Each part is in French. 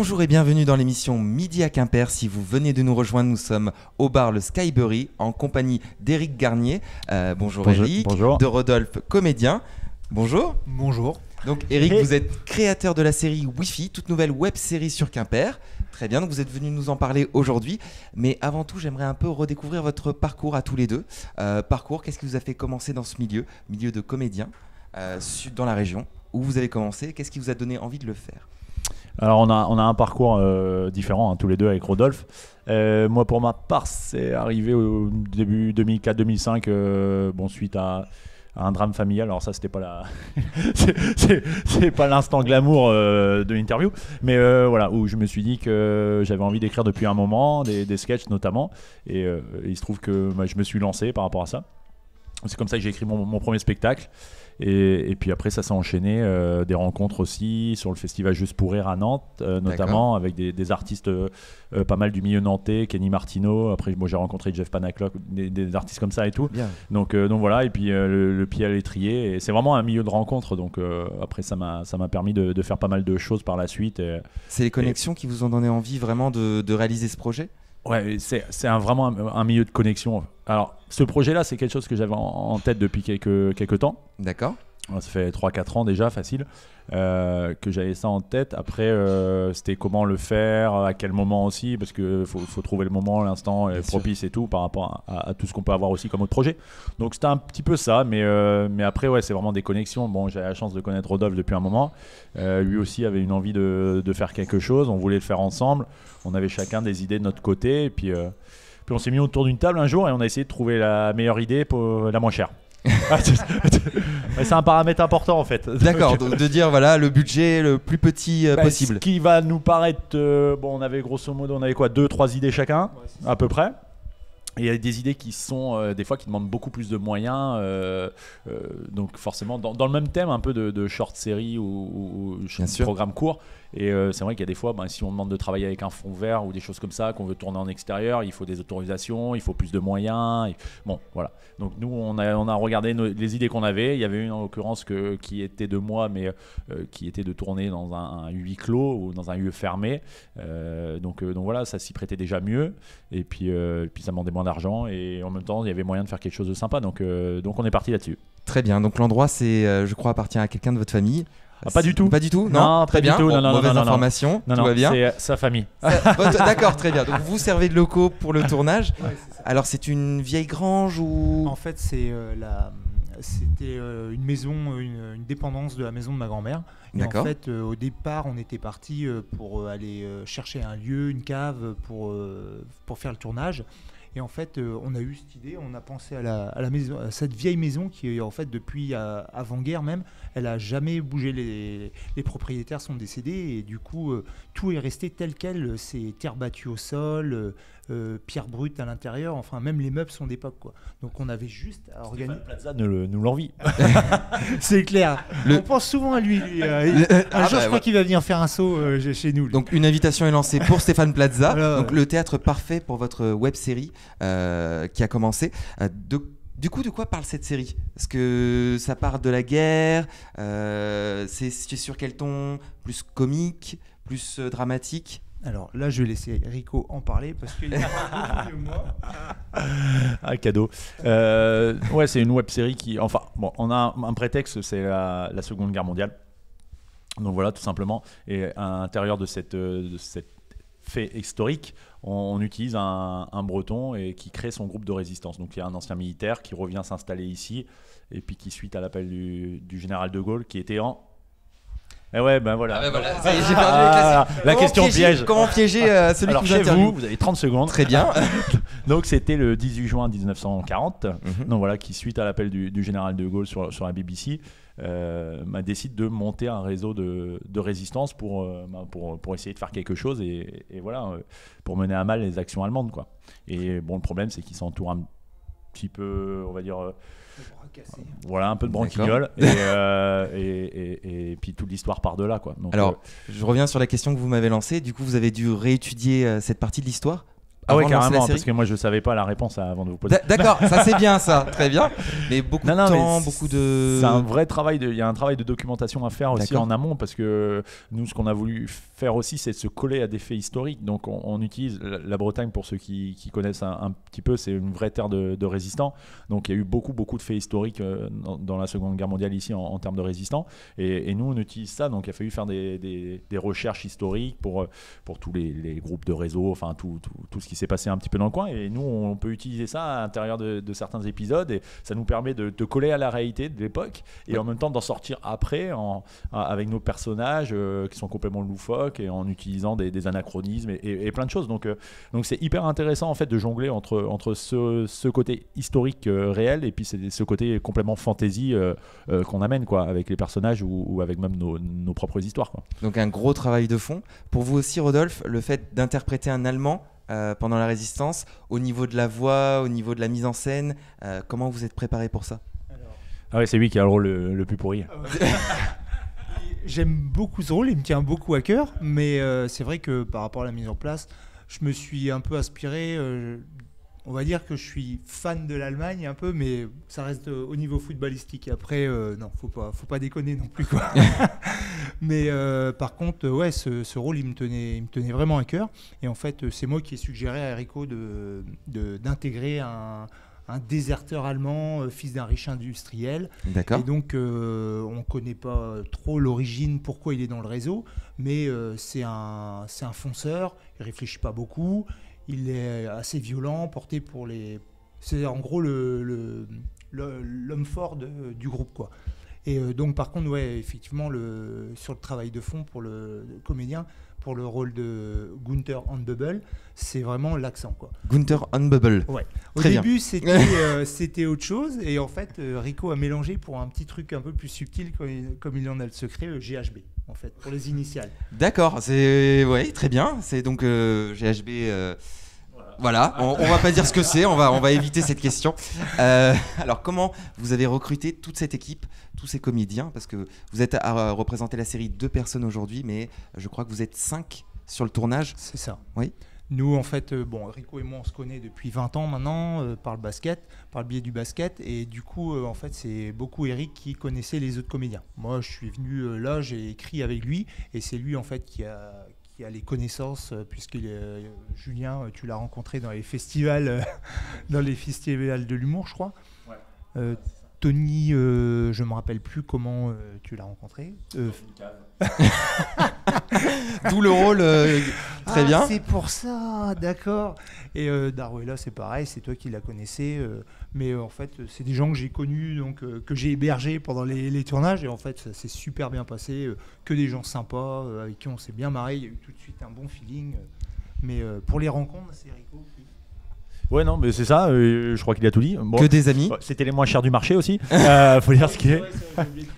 Bonjour et bienvenue dans l'émission Midi à Quimper. Si vous venez de nous rejoindre, nous sommes au bar le Skybury en compagnie d'Éric Garnier. Bonjour Éric. Bonjour. De Rodolphe, comédien. Bonjour. Bonjour. Donc Éric, vous êtes créateur de la série Wi-Fi, toute nouvelle web série sur Quimper. Très bien, donc vous êtes venu nous en parler aujourd'hui. Mais avant tout, j'aimerais un peu redécouvrir votre parcours à tous les deux. Parcours, qu'est-ce qui vous a fait commencer dans ce milieu de comédien dans la région où vous avez commencé? Qu'est-ce qui vous a donné envie de le faire? Alors on a un parcours différent tous les deux avec Rodolphe. Moi pour ma part c'est arrivé au début 2004-2005 suite à un drame familial. Alors ça c'était pas c'est pas l'instant glamour de l'interview, mais voilà, où je me suis dit que j'avais envie d'écrire depuis un moment des sketchs notamment, et il se trouve que je me suis lancé par rapport à ça. C'est comme ça que j'ai écrit mon premier spectacle. Et puis après ça s'est enchaîné, des rencontres aussi sur le festival Juste pour Rire à Nantes, notamment avec des artistes pas mal du milieu nantais, Kenny Martino. Après moi j'ai rencontré Jeff Panaclock, des artistes comme ça et tout. Donc voilà, et puis le pied à l'étrier, et c'est vraiment un milieu de rencontres. Donc après ça m'a permis de faire pas mal de choses par la suite. C'est les connexions qui vous ont donné envie vraiment de réaliser ce projet? Ouais, c'est vraiment un milieu de connexion. Alors, ce projet-là, c'est quelque chose que j'avais en tête depuis quelques temps. D'accord. Ça fait 3-4 ans déjà, facile, que j'avais ça en tête. Après, c'était comment le faire, à quel moment aussi, parce qu'il faut trouver le moment, l'instant propice et tout, par rapport à tout ce qu'on peut avoir aussi comme autre projet. Donc c'était un petit peu ça, mais après, ouais, c'est vraiment des connexions. Bon, j'ai la chance de connaître Rodolphe depuis un moment. Lui aussi avait une envie de faire quelque chose, on voulait le faire ensemble. On avait chacun des idées de notre côté, et puis on s'est mis autour d'une table un jour et on a essayé de trouver la meilleure idée pour la moins chère. C'est un paramètre important en fait. D'accord, donc de dire voilà le budget le plus petit possible. Ce qui va nous paraître, on avait grosso modo, on avait quoi, 2-3 idées chacun, à peu près. Et il y a des idées qui sont des fois qui demandent beaucoup plus de moyens, donc forcément dans le même thème un peu de short série ou programme court. Et c'est vrai qu'il y a des fois, si on demande de travailler avec un fond vert ou des choses comme ça, qu'on veut tourner en extérieur, il faut des autorisations, il faut plus de moyens. Bon, voilà. Donc nous, on a regardé les idées qu'on avait. Il y avait une en l'occurrence qui était de moi, mais qui était de tourner dans un huis clos ou dans un lieu fermé. Donc voilà, ça s'y prêtait déjà mieux. Et puis ça demandait moins d'argent, et en même temps, il y avait moyen de faire quelque chose de sympa. Donc on est parti là-dessus. Très bien. Donc l'endroit, je crois, appartient à quelqu'un de votre famille. Pas du tout. Pas du tout. Non, très bien. Mauvaise information. Tout va bien. C'est sa famille. D'accord, très bien. Donc vous servez de locaux pour le tournage. Ouais, alors c'est une vieille grange ou? En fait, c'était une maison, une dépendance de la maison de ma grand-mère. Et en fait, au départ, on était parti pour aller chercher un lieu, une cave pour faire le tournage. Et en fait, on a eu cette idée, on a pensé à la maison, à cette vieille maison qui, en fait, depuis avant-guerre même, elle n'a jamais bougé. Les propriétaires sont décédés, et du coup, tout est resté tel quel. C'est terre battue au sol, pierre brute à l'intérieur. Enfin, même les meubles sont d'époque, quoi. Donc, on avait juste à organiser. Plaza nous l'envie. C'est clair. On pense souvent à lui. Un jour, je crois qu'il va venir faire un saut chez nous. Lui. Donc, une invitation est lancée pour Stéphane Plaza. Voilà, donc, le théâtre parfait pour votre web-série qui a commencé. Du coup, de quoi parle cette série? Est-ce que ça parle de la guerre? C'est sur quel ton? Plus comique? Plus dramatique? Alors là, je vais laisser Rico en parler parce qu'il est mieux que moi. Ah, cadeau. Ouais, c'est une web-série qui... Enfin, bon, on a un prétexte, c'est la Seconde Guerre mondiale. Donc voilà, tout simplement. Et à l'intérieur de cette fait historique, on utilise un breton et qui crée son groupe de résistance. Donc il y a un ancien militaire qui revient s'installer ici, et puis qui, suite à l'appel du général de Gaulle, qui était en... Et ouais, ben voilà. Ça y est, j'ai perdu la question piège. Comment piéger celui Alors qui vous chez interviewe? vous avez 30 secondes. Très bien. Donc c'était le 18 juin 1940. Donc voilà, qui, suite à l'appel du général de Gaulle sur la BBC, décide de monter un réseau de résistance pour essayer de faire quelque chose, et voilà, pour mener à mal les actions allemandes, quoi. Et bon, le problème, c'est qu'ils s'entourent un petit peu, on va dire... voilà, un peu de branquignol, et puis toute l'histoire part de là, quoi. Donc, alors, je reviens sur la question que vous m'avez lancée. Du coup, vous avez dû réétudier cette partie de l'histoire? Ah ouais, avant de lancer la carrément, série? parce que moi je savais pas la réponse avant de vous poser. D'accord, ça c'est bien ça, très bien. Mais beaucoup de temps, beaucoup de... C'est un vrai travail, il y a un travail de documentation à faire aussi D'accord. en amont, parce que nous ce qu'on a voulu faire aussi c'est de se coller à des faits historiques. Donc on utilise la Bretagne, pour ceux qui connaissent un petit peu, c'est une vraie terre de résistants. Donc il y a eu beaucoup de faits historiques dans la Seconde Guerre mondiale ici en termes de résistants. Et nous on utilise ça, donc il a fallu faire des recherches historiques pour tous les groupes de réseau, enfin tout ce qui s'est passé un petit peu dans le coin. Et nous on peut utiliser ça à l'intérieur de certains épisodes, et ça nous permet de coller à la réalité de l'époque, et en même temps d'en sortir après avec nos personnages qui sont complètement loufoques, et en utilisant des anachronismes et plein de choses. Donc c'est hyper intéressant en fait de jongler entre ce côté historique réel, et puis c'est ce côté complètement fantasy qu'on amène quoi, avec les personnages ou avec même nos propres histoires quoi. Donc un gros travail de fond. Pour vous aussi, Rodolphe, le fait d'interpréter un Allemand pendant la Résistance, au niveau de la voix, au niveau de la mise en scène, comment vous êtes préparé pour ça? Ah ouais, c'est lui qui a le rôle le plus pourri. J'aime beaucoup ce rôle, il me tient beaucoup à cœur, mais c'est vrai que par rapport à la mise en place, je me suis un peu inspiré. On va dire que je suis fan de l'Allemagne un peu, mais ça reste au niveau footballistique. Après, non, faut pas déconner non plus quoi. Mais par contre, ouais, ce rôle, il me tenait vraiment à cœur. Et en fait, c'est moi qui ai suggéré à Rico d'intégrer un déserteur allemand, fils d'un riche industriel. D'accord. Et donc, on ne connaît pas trop l'origine, pourquoi il est dans le réseau, mais c'est un fonceur, il ne réfléchit pas beaucoup, il est assez violent, porté pour les... C'est en gros l'homme fort du groupe, quoi. Et donc, par contre, ouais, effectivement, sur le travail de fond pour le comédien, pour le rôle de Gunther Handbubble, c'est vraiment l'accent, quoi. Gunther Handbubble. Ouais. Au Très début, c'était autre chose, et en fait, Rico a mélangé pour un petit truc un peu plus subtil, comme il en a le secret, GHB, en fait, pour les initiales. D'accord, ouais, très bien. C'est donc GHB. Voilà, on va pas dire ce que c'est, on va éviter cette question. Alors, comment vous avez recruté toute cette équipe, tous ces comédiens? Parce que vous êtes à représenter la série 2 personnes aujourd'hui, mais je crois que vous êtes 5 sur le tournage. C'est ça. Oui. Nous, en fait, Rico et moi, on se connaît depuis 20 ans maintenant, par le biais du basket. Et du coup, en fait, c'est beaucoup Eric qui connaissait les autres comédiens. Moi, je suis venu là, j'ai écrit avec lui, et c'est lui, en fait, qui a les connaissances, puisque Julien, tu l'as rencontré dans les festivals, de l'humour, je crois. Ouais. Tony, je me rappelle plus comment tu l'as rencontré. D'où le rôle, très bien. C'est pour ça, d'accord. Et Daruela, c'est pareil, c'est toi qui la connaissais. Mais en fait, c'est des gens que j'ai connus, donc, que j'ai hébergés pendant les tournages. Et en fait, ça s'est super bien passé. Que des gens sympas, avec qui on s'est bien marré. Il y a eu tout de suite un bon feeling. Mais pour les rencontres, c'est Rico qui... Ouais, non, mais c'est ça, je crois qu'il a tout dit. Bon, que des amis. C'était les moins chers du marché aussi, faut dire ce qu'il est.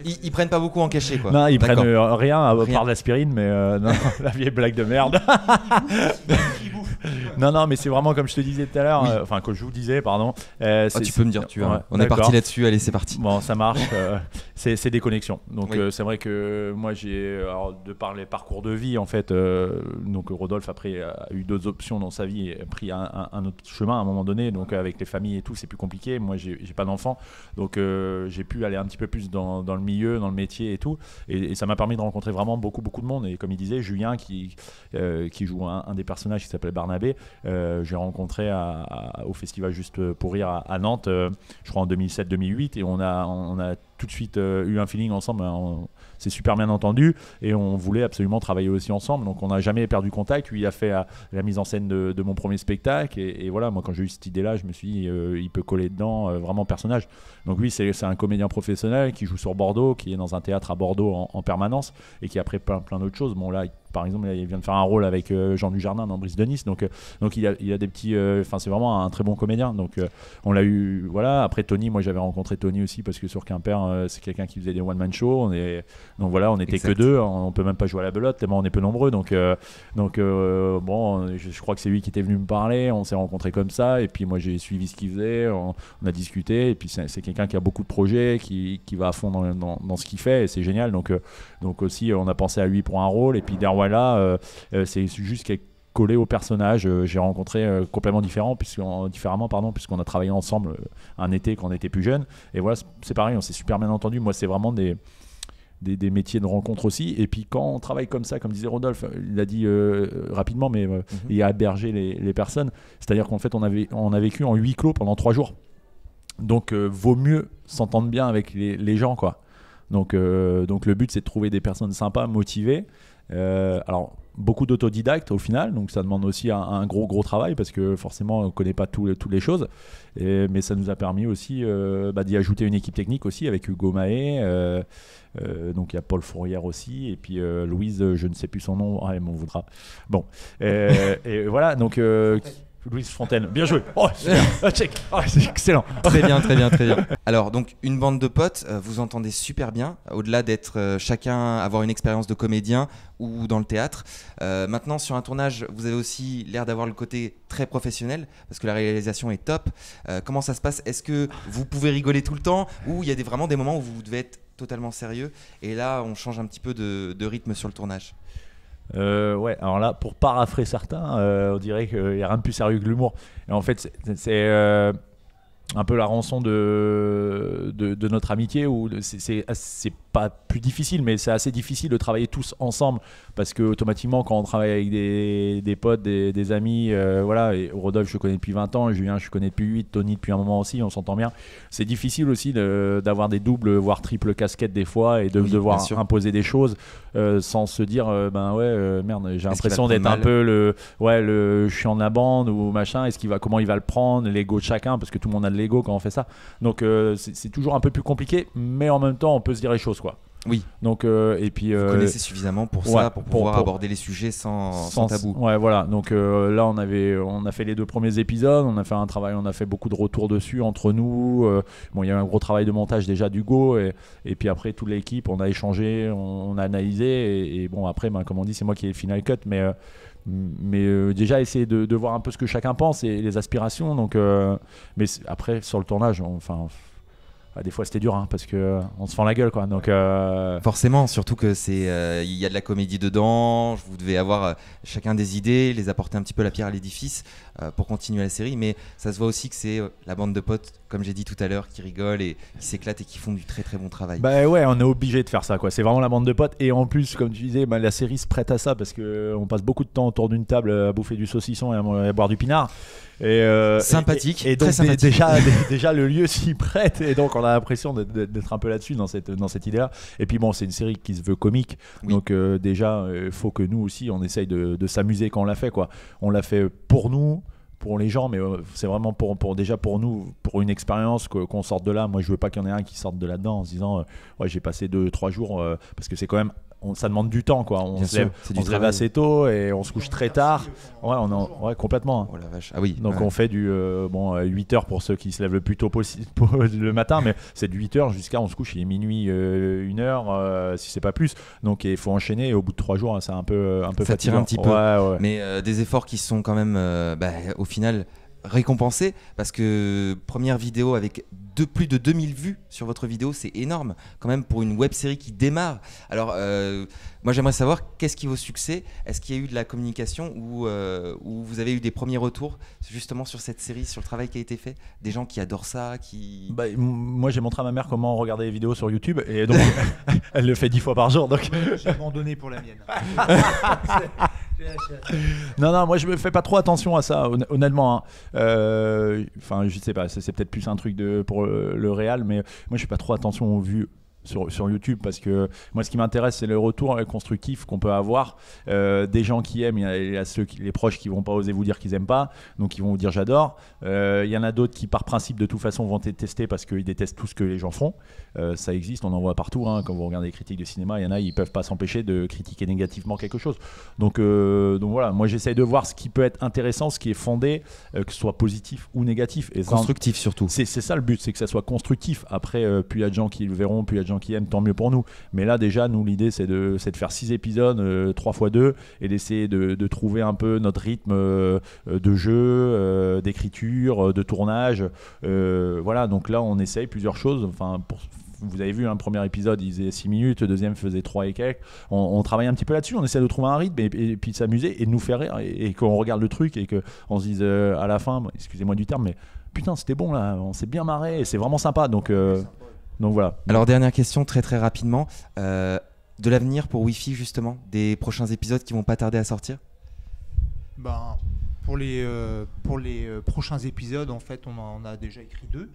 Ils prennent pas beaucoup en cachet, quoi. Non, ils prennent rien à part de l'aspirine, mais non, la vieille blague de merde. Non, mais c'est vraiment comme je te disais tout à l'heure, enfin, comme je vous disais, pardon. Tu peux me dire, on est d'accord. parti là-dessus, allez, c'est parti. Bon, ça marche, c'est des connexions. Donc, oui. C'est vrai que moi, de par les parcours de vie, en fait, donc Rodolphe, après, a eu d'autres options dans sa vie et a pris un autre chemin à un moment donné, donc avec les familles et tout, c'est plus compliqué. Moi, j'ai pas d'enfant, donc j'ai pu aller un petit peu plus dans le milieu, dans le métier et tout, et ça m'a permis de rencontrer vraiment beaucoup de monde. Et comme il disait, Julien qui joue un des personnages qui s'appelle Barnabé, j'ai rencontré au festival Juste pour rire à Nantes, je crois en 2007-2008, et on a tout de suite eu un feeling ensemble, on s'est super bien entendu et on voulait absolument travailler aussi ensemble, donc on n'a jamais perdu contact. Lui, il a fait la mise en scène de mon premier spectacle, et voilà, moi quand j'ai eu cette idée là, je me suis dit il peut coller dedans, vraiment personnage. Donc lui, c'est un comédien professionnel qui joue sur Bordeaux, qui est dans un théâtre à Bordeaux en permanence, et qui a après plein d'autres choses. Bon là, par exemple, il vient de faire un rôle avec Jean Dujardin dans Brise de Nice, donc il a des petits, c'est vraiment un très bon comédien. Donc on l'a eu, voilà. Après Tony, moi j'avais rencontré Tony aussi parce que sur Quimper, c'est quelqu'un qui faisait des one man show. Donc voilà, on n'était que deux, on peut même pas jouer à la belote tellement on est peu nombreux. Donc bon, je crois que c'est lui qui était venu me parler. On s'est rencontrés comme ça, et puis moi j'ai suivi ce qu'il faisait. On a discuté, et puis c'est quelqu'un qui a beaucoup de projets, qui va à fond dans ce qu'il fait, et c'est génial. Donc aussi, on a pensé à lui pour un rôle, et puis Darwala, c'est juste collé au personnage. J'ai rencontré complètement différemment puisqu'on a travaillé ensemble un été quand on était plus jeunes. Et voilà, c'est pareil, on s'est super bien entendu. Moi, c'est vraiment des métiers de rencontre aussi. Et puis quand on travaille comme ça, comme disait Rodolphe, il a dit rapidement, mais il a hébergé les personnes. C'est-à-dire qu'en fait, on a vécu en huis clos pendant 3 jours. Donc, vaut mieux s'entendre bien avec les gens, quoi. Donc le but, c'est de trouver des personnes sympas, motivées. Alors, beaucoup d'autodidactes au final, donc ça demande aussi un gros travail parce que forcément, on ne connaît pas toutes les choses. Mais ça nous a permis aussi d'y ajouter une équipe technique aussi avec Hugo Mahé. Donc il y a Paul Fourrière aussi, et puis Louise, je ne sais plus son nom, elle m'en voudra. Bon, et voilà, donc Louise Fontaine, bien joué. Oh, check. Oh, c'est excellent. Très bien. Alors, donc, une bande de potes, vous entendez super bien, au-delà d'être chacun avoir une expérience de comédien ou dans le théâtre. Maintenant, sur un tournage, vous avez aussi l'air d'avoir le côté très professionnel, parce que la réalisation est top. Comment ça se passe ? Est-ce que vous pouvez rigoler tout le temps, ou il y a vraiment des moments où vous devez être totalement sérieux, et là, on change un petit peu de rythme sur le tournage ? Ouais, alors là, pour paraphrer certains, on dirait qu'il n'y a rien de plus sérieux que l'humour. Et en fait, c'est un peu la rançon de notre amitié, où c'est pas plus difficile, mais c'est assez difficile de travailler tous ensemble, parce que automatiquement, quand on travaille avec des potes, des amis, voilà, et Rodolphe, je connais depuis 20 ans, Julien, je connais depuis 8, Tony depuis un moment aussi, on s'entend bien. C'est difficile aussi d'avoir des doubles, voire triples casquettes des fois, et de devoir imposer des choses sans se dire, merde, j'ai l'impression d'être un peu le chiant de la bande ou machin, comment il va le prendre, l'ego de chacun, parce que tout le monde a de l'ego quand on fait ça. Donc c'est toujours un peu plus compliqué, mais en même temps, on peut se dire les choses, quoi. Oui. Donc et puis vous connaissez suffisamment pour ça, pour pouvoir aborder les sujets sans tabou. Ouais, voilà. Donc là, on a fait les 2 premiers épisodes, on a fait un travail, on a fait beaucoup de retours dessus entre nous. Bon, il y a eu un gros travail de montage déjà d'Hugo, et puis après toute l'équipe, on a échangé, on a analysé, et bon après, comme on dit, c'est moi qui ai le final cut, mais déjà essayer de voir un peu ce que chacun pense et les aspirations. Donc, mais après sur le tournage, des fois c'était dur, parce que on se fend la gueule, quoi. Donc forcément, surtout que il y a de la comédie dedans. Vous devez avoir chacun des idées, les apporter un petit peu la pierre à l'édifice pour continuer la série. Mais ça se voit aussi que c'est la bande de potes, comme j'ai dit tout à l'heure, qui rigolent et qui s'éclatent et qui font du très très bon travail. Bah ouais, on est obligé de faire ça, quoi. C'est vraiment la bande de potes, et en plus, comme tu disais, la série se prête à ça parce que on passe beaucoup de temps autour d'une table à bouffer du saucisson et à boire du pinard. Sympathique, et donc très sympathique. déjà le lieu s'y prête, et donc on a l'impression d'être un peu là-dessus dans cette idée-là. Et puis bon, c'est une série qui se veut comique, oui. Donc déjà faut que nous aussi on essaye de s'amuser quand on l'a fait, quoi. On l'a fait pour nous, pour les gens, mais c'est vraiment pour nous, pour une expérience qu'on sorte de là. Moi je veux pas qu'il y en ait un qui sorte de là-dedans en se disant j'ai passé 2-3 jours, parce que c'est quand même ça demande du temps, quoi. On se lève assez tôt et on se couche très tard. Ouais, complètement. Oh la vache. Ah oui. Donc on fait du 8h pour ceux qui se lèvent le plus tôt possible le matin, mais c'est de 8h jusqu'à on se couche, il est minuit, 1h, si c'est pas plus. Donc il faut enchaîner, et au bout de 3 jours, c'est un peu ça tire un petit peu. Ouais. Mais des efforts qui sont quand même au final récompensés, parce que première vidéo avec plus de 2000 vues sur votre vidéo, c'est énorme quand même pour une web série qui démarre. Alors moi j'aimerais savoir, qu'est-ce qui est vos succès ? Est-ce qu'il y a eu de la communication ou vous avez eu des premiers retours justement sur cette série, sur le travail qui a été fait, des gens qui adorent ça, moi j'ai montré à ma mère comment regarder les vidéos sur YouTube, et donc elle le fait 10 fois par jour, donc j'ai abandonné pour la mienne. Non, moi je me fais pas trop attention à ça, honnêtement. Je sais pas, c'est peut-être plus un truc pour le réal, mais moi je fais pas trop attention aux vues sur YouTube, parce que moi ce qui m'intéresse, c'est le retour constructif qu'on peut avoir des gens qui aiment. Il y a les proches qui vont pas oser vous dire qu'ils aiment pas, donc ils vont vous dire j'adore. Il y en a d'autres qui par principe de toute façon vont tester parce qu'ils détestent tout ce que les gens font. Ça existe, on en voit partout, quand vous regardez les critiques de cinéma, il y en a, ils peuvent pas s'empêcher de critiquer négativement quelque chose. Donc voilà, moi j'essaye de voir ce qui peut être intéressant, ce qui est fondé, que ce soit positif ou négatif, et constructif surtout. C'est ça le but, c'est que ça soit constructif. Après plus il y a de gens qui le verront, plus il y a de gens qui aiment, tant mieux pour nous. Mais là déjà, nous l'idée c'est de faire 6 épisodes 3x2, et d'essayer de trouver un peu notre rythme de jeu, d'écriture, de tournage. Voilà, donc là on essaye plusieurs choses, vous avez vu un premier épisode, il faisait 6 minutes, le deuxième faisait 3 et quelques. On travaille un petit peu là-dessus, on essaie de trouver un rythme et puis de s'amuser et de nous faire rire et qu'on regarde le truc et qu'on se dise à la fin, excusez-moi du terme, mais putain c'était bon là, on s'est bien marré et c'est vraiment sympa. Donc voilà. Alors dernière question très très rapidement, de l'avenir pour Wi-Fi justement, des prochains épisodes qui vont pas tarder à sortir? Pour les prochains épisodes, en fait, on en a déjà écrit 2.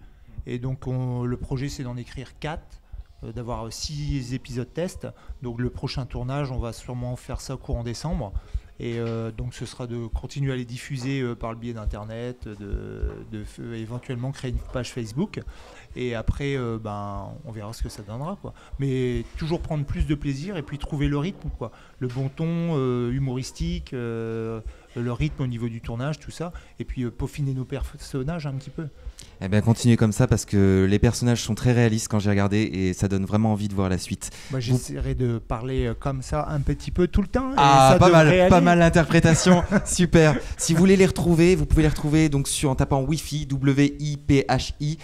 Et donc, le projet, c'est d'en écrire 4, d'avoir 6 épisodes test. Donc, le prochain tournage, on va sûrement faire ça courant décembre. Et donc, ce sera de continuer à les diffuser par le biais d'Internet, éventuellement créer une page Facebook. Et après, on verra ce que ça donnera, quoi. Mais toujours prendre plus de plaisir et puis trouver le rythme, quoi. Le bon ton humoristique, le rythme au niveau du tournage, tout ça. Et puis peaufiner nos personnages un petit peu. Eh bien, continuez comme ça parce que les personnages sont très réalistes quand j'ai regardé et ça donne vraiment envie de voir la suite. Moi, j'essaierai de parler comme ça un petit peu tout le temps. Ah, pas mal l'interprétation. Super. Si vous voulez les retrouver, vous pouvez les retrouver donc en tapant Wi-Fi, W-I-P-H-I,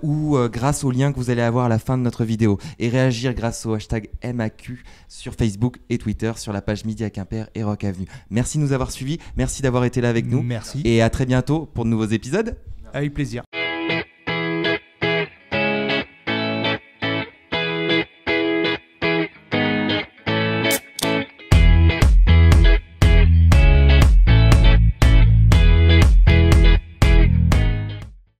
ou grâce au lien que vous allez avoir à la fin de notre vidéo. Et réagir grâce au hashtag MAQ sur Facebook et Twitter, sur la page Midi à Quimper et Rock Avenue. Merci de nous avoir suivis. Merci d'avoir été là avec nous. Merci. Et à très bientôt pour de nouveaux épisodes. Avec plaisir.